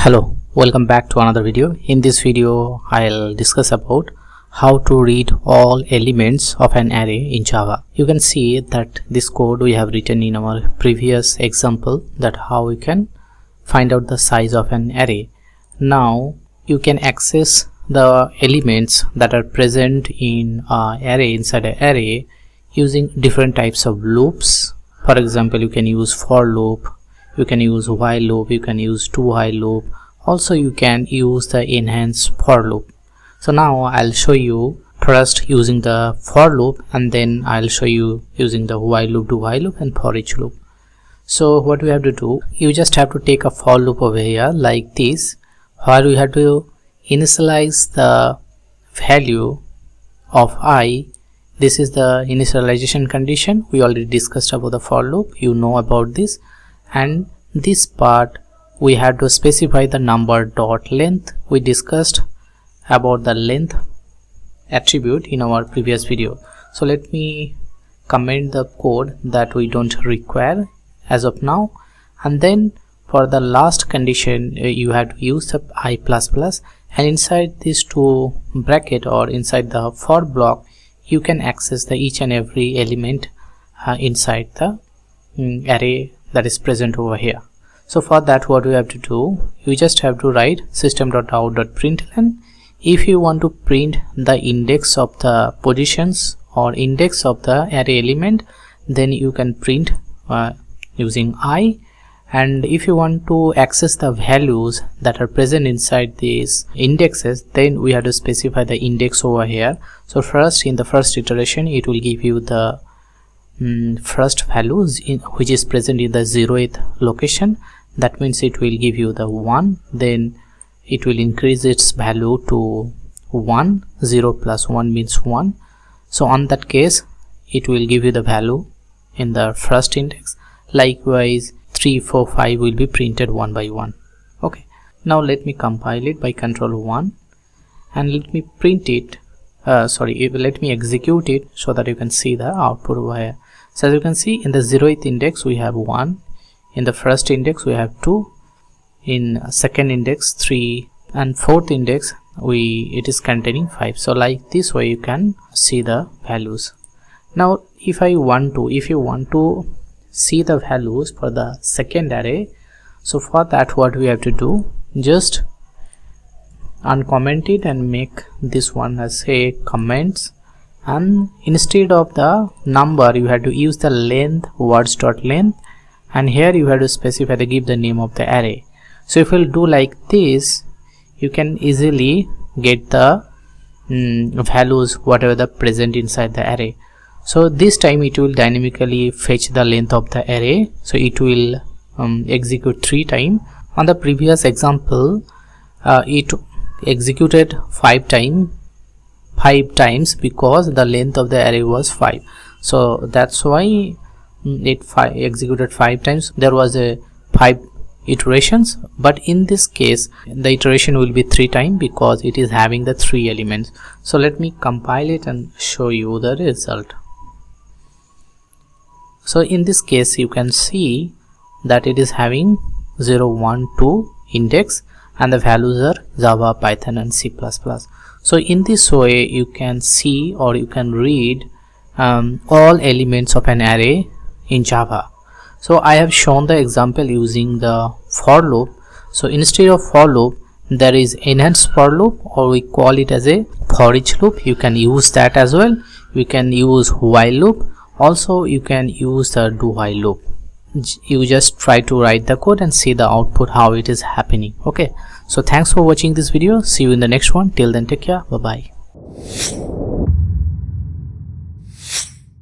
Hello, welcome back to another video. In this video I'll discuss about how to read all elements of an array in Java. You can see that this code we have written in our previous example, that how we can find out the size of an array. Now you can access the elements that are present in an array inside an array using different types of loops. For example, you can use for loop, you can use while loop, you can use do while loop. Also you can use the enhanced for loop. So now I'll show you first using the for loop, and then I'll show you using the while loop, do while loop, and for each loop. So what we have to do, you just have to take a for loop over here like this, where we have to initialize the value of I. This is the initialization condition. We already discussed about the for loop, you know about this. And this part we have to specify the number dot length. We discussed about the length attribute in our previous video. So let me comment the code that we don't require as of now, and then for the last condition you have to use the I++, and inside these two bracket or inside the for block you can access the each and every element inside the array that is present over here. So for that, what we have to do, you just have to write system.out.println. if you want to print the index of the positions or index of the array element, then you can print using I. And if you want to access the values that are present inside these indexes, then we have to specify the index over here. So first, in the first iteration, it will give you the first values which is present in the 0th location. That means it will give you the 1, then it will increase its value to 1. 0 plus 1 means 1. So on that case it will give you the value in the first index. Likewise 3, 4, 5 will be printed one by one. Okay, now let me compile it by Ctrl 1 and let me print it. Let me execute it so that you can see the output over here. So as you can see, in the 0th index we have 1, in the first index we have 2, in second index 3, and fourth index it is containing 5. So like this way you can see the values. Now if you want to see the values for the second array, so for that what we have to do, just uncomment it and make this one as a comments, and instead of the number you have to use the length, words dot length, and here you have to specify give the name of the array. So if you'll do like this, you can easily get the values whatever the present inside the array. So this time it will dynamically fetch the length of the array, so it will execute 3 times. On the previous example it executed 5 times because the length of the array was 5. So that's why it executed 5 times. There was a 5 iterations, but in this case the iteration will be 3 times because it is having the 3 elements. So let me compile it and show you the result. So in this case you can see that it is having 0, 1, 2 index, and the values are Java, Python, and C++. So in this way you can see or you can read all elements of an array in Java. So I have shown the example using the for loop. So instead of for loop there is enhanced for loop, or we call it as a for each loop. You can use that as well. You can use while loop, also you can use the do while loop. You just try to write the code and see the output how it is happening. Okay, so thanks for watching this video. See you in the next one. Till then, take care. Bye bye.